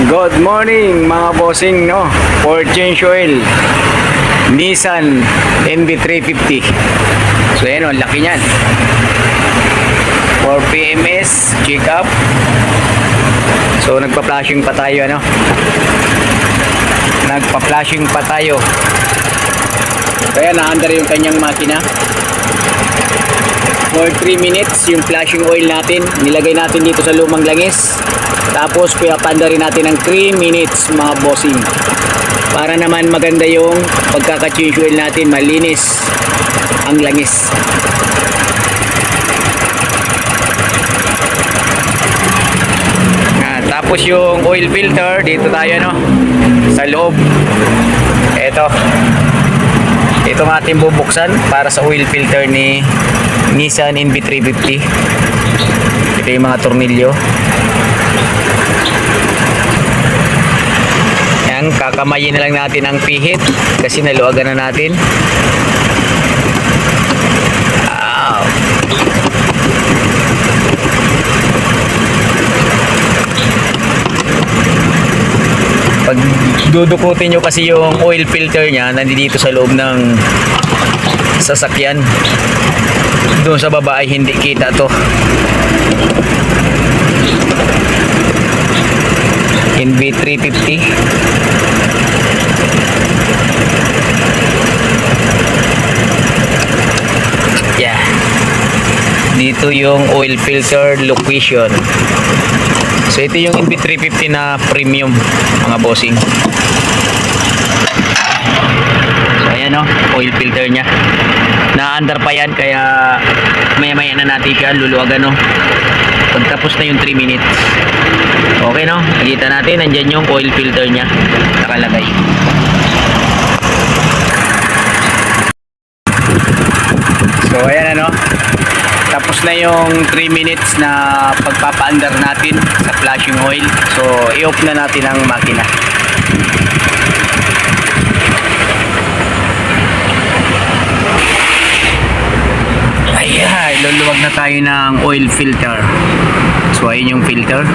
Good morning mga bossing, no? For change oil, Nissan NV350. So yan o, laki nyan. For PMS check up. So nagpa-flashing pa tayo, ano? Nagpa-flashing pa tayo. So yan, na-under yung kanyang makina. For 3 minutes yung flashing oil natin, nilagay natin dito sa lumang langis. Tapos pinapanda rin natin ng 3 minutes mga bossing, para naman maganda yung pagkaka-change oil natin, malinis ang langis. Tapos yung oil filter dito tayo, no, sa loob. Ito ang ating bubuksan para sa oil filter ni Nissan NV350. Ito yung mga tornilyo. Yan, kakamayin na lang natin ang pihit kasi naluagan na natin. Wow. Pag dudukutin nyo kasi yung oil filter nya, nandito sa loob ng sasakyan. Doon sa baba ay hindi kita to. NV350. Yeah. Dito yung oil filter location. So ito yung NV350 na premium mga bossing. So ayan o, oil filter nya. Na-under pa yan, kaya maya-maya na natin yan luluwagan, no. Pagtapos na yung 3 minutes. Okay, no? Nakita natin, nandyan yung oil filter nya nakalagay. So ayan, ano, tapos na yung 3 minutes na pagpapa-under natin sa flashing oil. So i-off na natin ang makina. Ayan, luluwag na tayo ng oil filter. So ayun yung filter.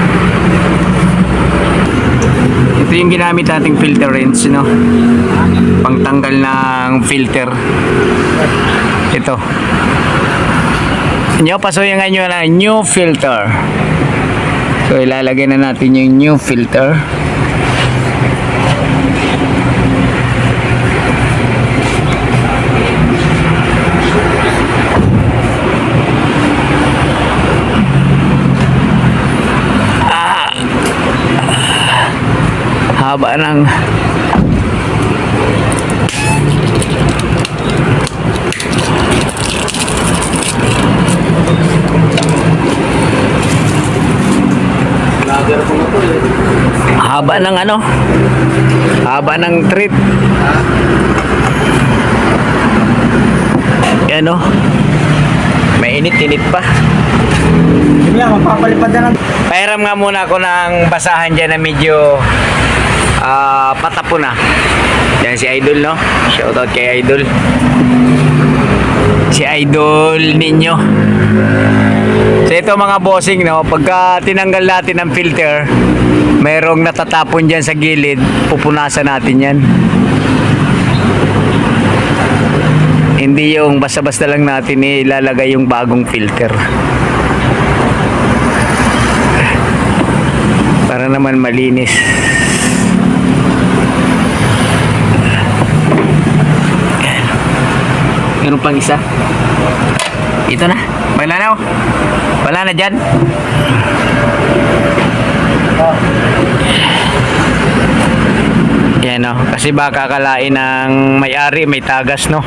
Ito yung ginamit nating filter wrench, no, pangtanggal ng filter. Ito nyo, pasuyin nga nyo na new filter. So ilalagay na natin yung new filter. Haba ng haba ng ano, haba ng treat. Yan, no, may init-init pa. Pahiram nga muna ako ng basahan dyan na medyo patapo na. Yan si Idol, no, shoutout kay Idol, si Idol ninyo. So ito mga bossing, no, pagka tinanggal natin ang filter, mayroong natatapon dyan sa gilid, pupunasan natin yan. Hindi yung basta-basta lang natin ilalagay yung bagong filter, para naman malinis. Meron pang isa. Ito na. Wala na. Wala na dyan. Yan, no. Kasi baka akalain ng may-ari may tagas, no.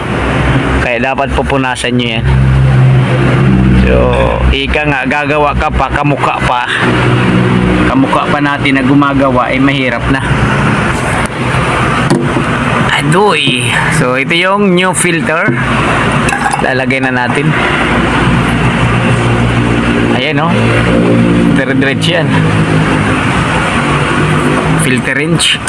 Kaya dapat pupunasan nyo yan. So ika nga, gagawa ka pa, kamukha pa. Kamukha pa natin na gumagawa, ay mahirap na. Adoy. So ito yung new filter. Lalagay na natin. Ayan, no, dire-diretso yan. Filter wrench.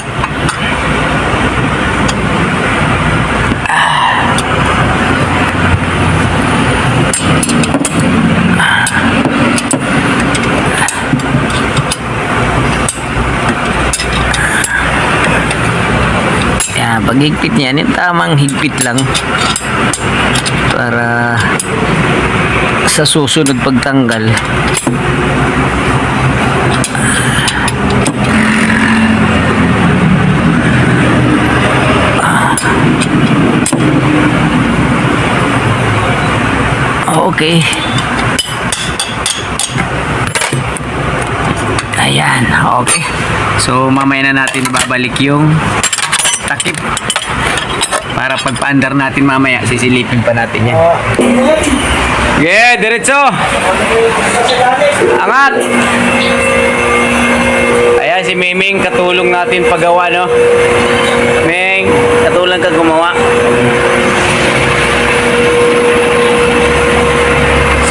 Yan, pag higpit niyan, yung tamang higpit lang para sa susunod pagtanggal okay. Ayan, okay. So mamaya na natin babalik yung takip para pagpaandar natin mamaya sisilipin pa natin yan. Yeah, diretso. Angat. Ayan si Miming, katulong natin paggawa, no? Ming, katulong ka gumawa.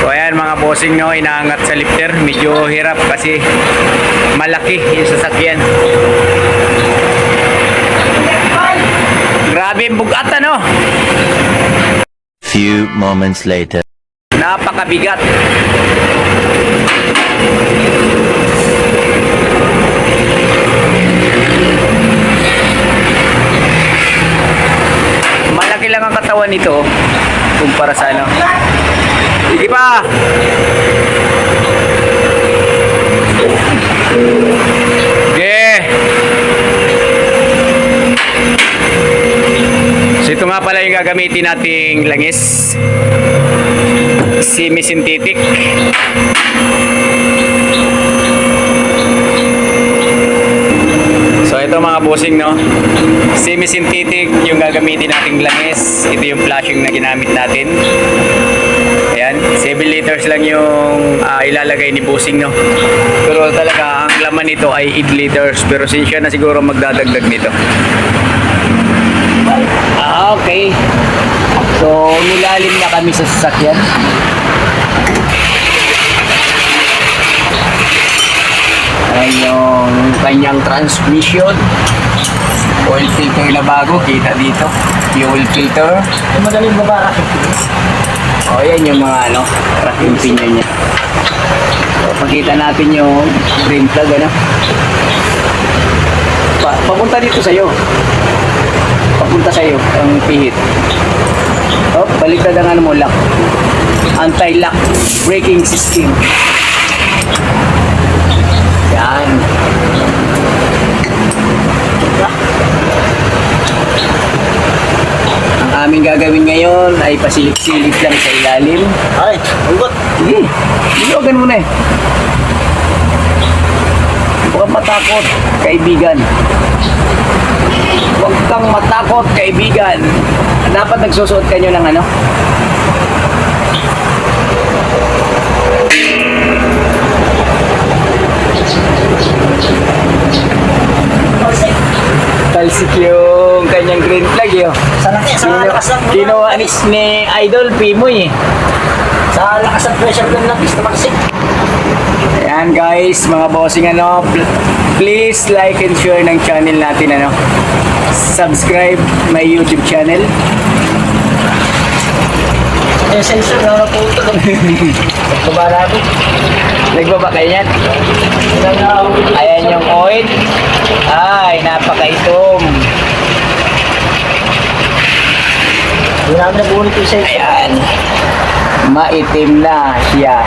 So ayan mga bossing, no, inaangat sa lifter. Medyo hirap kasi malaki yung sasakyan. Grabe yung bugat, ano? Few moments later. Napakabigat. Malaki lang ang katawan nito kumpara sa ano. Sige pa. Okay. So ito nga pala yung gagamitin nating langis. Semi-synthetic. So ito mga bossing, no, semi-synthetic yung gagamitin nating langis. Ito yung flashing na ginamit natin. Ayan, 7 liters lang yung ilalagay ni bossing, no. Pero talaga ang laman nito ay 8 liters. Pero siya na siguro magdadagdag nito. Okay. So nilalim na kami sa sasakyan. Ayan yung kanyang transmission. Oil filter na bago, kita dito. Fuel filter. Madaling babara. O yan yung mga ano, tracking pinion niya. So, pakita natin yung green flag, ano. Papunta dito sa'yo. Papunta sa'yo ang pihit. O, baliktad ang ano mo, lock. Anti-lock braking system. Yan. Ang aming gagawin ngayon ay pasilip-silip lang sa ilalim. Ay, ugot. Sige, ilogan mo na eh. Huwag kang matakot, kaibigan. Huwag kang matakot, kaibigan. Dapat nagsusuot kayo ng ano? Talsik yung kanyang green flag yun. Sa lakas ng Kinuha ni Idol Pimoy eh. Sa lakas ng pressure ng lapis na maksik. Ayan guys, mga bossing, ano, please like and share ng channel natin, ano. Subscribe my YouTube channel. Eh, sensor na po ito. Nagbaba natin. Nagbaba kayo yan? Ayan yung oil. Ay, napakaitom. Hindi namin nabunit yung sensor. Ayan. Maitim na siya.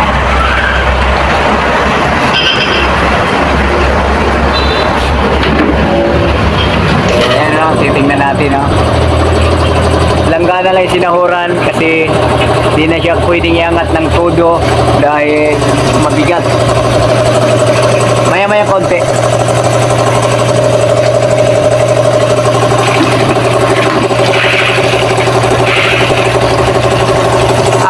Ayan, no, titingnan natin, no. Langgana lang yung sinahuran kasi di na siya pwedeng iangat ng todo dahil mabigat. Maya-maya konti.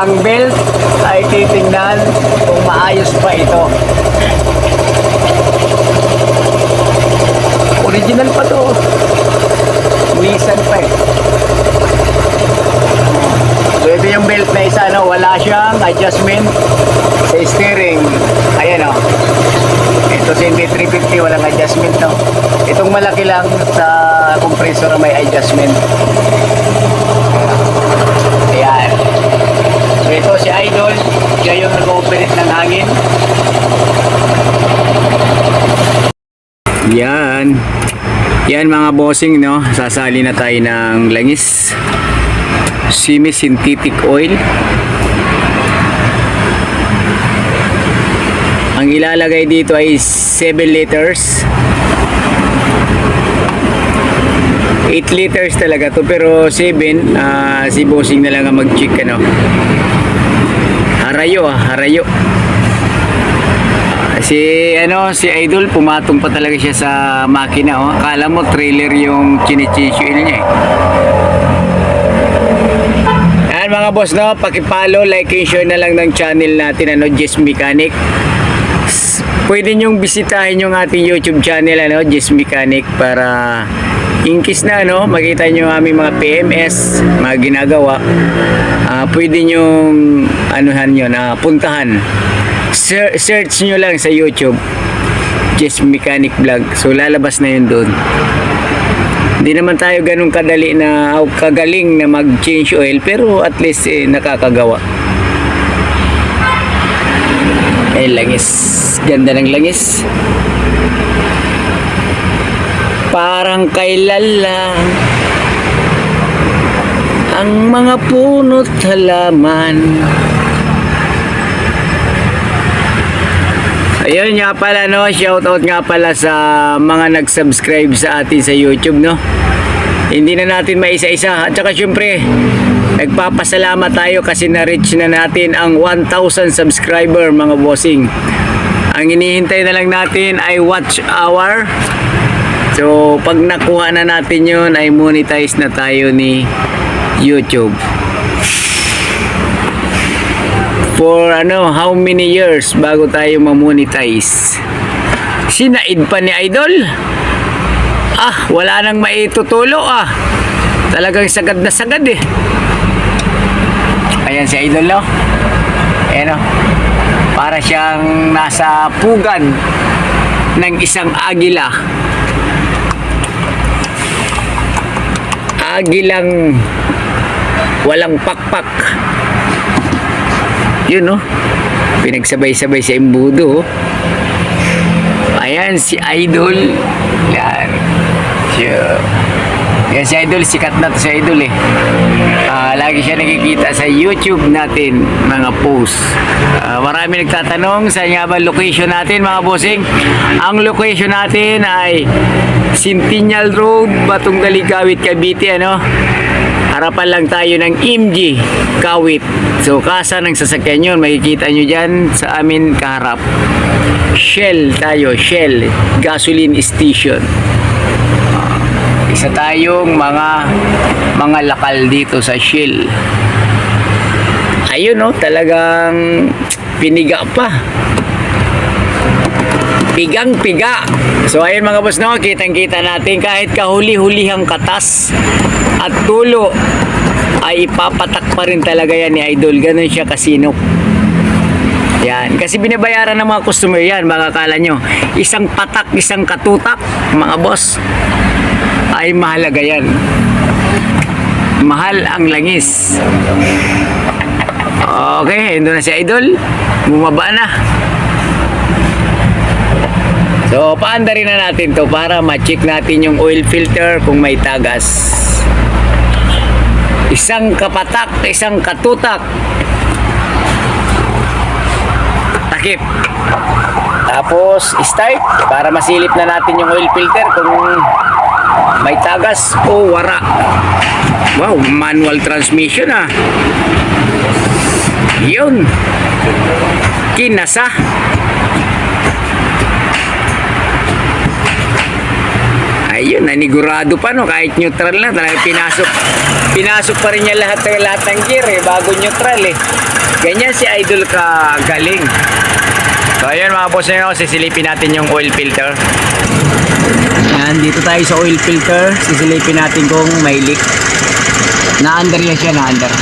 Ang belt ay titingnan kung maayos pa ito. Original pa to. Wisan pa eh. So ito yung belt na isa, no? Wala siyang adjustment sa steering. Ayan, no? Ito sa MB350 walang adjustment, no? Itong malaki lang sa compressor may adjustment. Ayan. So ito si Idol, siya yung nag-ooperate ng hangin. Yan. Yan mga bossing, no, sasali na tayo ng langis, semi synthetic oil. Ang ilalagay dito ay 7 liters. 8 liters talaga to, pero 7 si bossing na lang ang mag-check, ano. Harayo. Si Idol pumatong pa talaga siya sa makina, oh. Akala mo trailer yung chine-change oil niya, eh. Ayan mga boss, no, paki-follow, like and share na lang ng channel natin, ano, Jess Mechanic. Pwede nyong bisitahin yung ating YouTube channel, ano, Jess Mechanic, para in case na, ano, makita nyo aming mga PMS, mga ginagawa, pwede nyong anuhan yun, puntahan. Search nyo lang sa YouTube, Jess Mechanic Vlog. So lalabas na yun doon. Hindi naman tayo ganun kadali na kagaling na mag-change oil, pero at least nakakagawa. Langis. Ganda ng langis. Parang kailan lang ang mga puno't halaman. Ayun nga pala, no, shoutout nga pala sa mga nag-subscribe sa atin sa YouTube, no. Hindi na natin maisa-isa. At saka syempre, nagpapasalamat tayo kasi na-reach na natin ang 1,000 subscriber, mga bossing. Ang hinihintay na lang natin ay watch hour. So, pag nakuha na natin yun, ay monetize na tayo ni YouTube. For how many years bago tayo ma-monetize? Sinaid pa ni Idol? Wala nang maitutulo, Talagang sagad na sagad, eh. Ayan si Idol, no? Ayan, no? Para siyang nasa pugad ng isang agila. Agilang walang pakpak. Yun, no? Pinagsabay-sabay sa imbudo, oh. Ayan si Idol. Yan. Yan si Idol, sikat na to si Idol, eh. Lagi siya nakikita sa YouTube natin, mga post. Marami nagtatanong saan nga ba location natin, mga bossing. Ang location natin ay Centennial Road, Batong Daligawit, Cavite, ano. Harapan lang tayo ng MG Kawit. So kasa ng sasakyan yun, makikita nyo dyan sa amin kaharap. Shell tayo, Shell gasoline station. Isa tayong mga lakal dito sa Shell. Ayun, no, talagang piniga pa. Pigang-piga. So ayun mga boss, no, kitang-kita natin kahit kahuli-hulihang katas at tulo ay ipapatak pa rin talaga yan ni Idol. Ganun siya kasinok. Yan, kasi binabayaran ng mga customer yan, makakala nyo. Isang patak, isang katutak, mga boss, ay mahalaga yan. Mahal ang langis. Okay, ito na si Idol. Bumaba na. So, paandarin na natin to para ma-check natin yung oil filter kung may tagas. Isang kapatak, isang katutak. Takip. Tapos, start para masilip na natin yung oil filter kung may tagas o wara. Wow, manual transmission, Yun. Kinasa. Ayun, nanigurado pa, no, kahit neutral na, talagang pinasok pa rin niya lahat ng gear, bago neutral, ganyan si Idol ka galing. So ayun mga boss, sisilipin natin yung oil filter. Yan, dito tayo sa oil filter, sisilipin natin kung may leak. Na-under yan siya, na-under.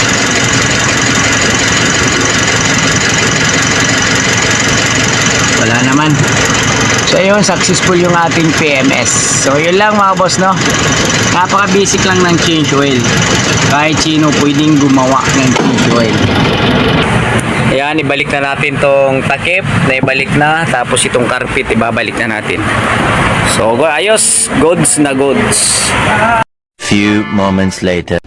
Wala naman. So ayun, successful yung ating PMS. So yun lang mga boss, no. Napaka-basic lang ng change oil. Kahit sino pwedeng gumawa ng change oil. Ayan, ibalik na natin tong takip na ibalik na. Tapos itong carpet, ibabalik na natin. So, ayos. Goods na goods. Few moments later.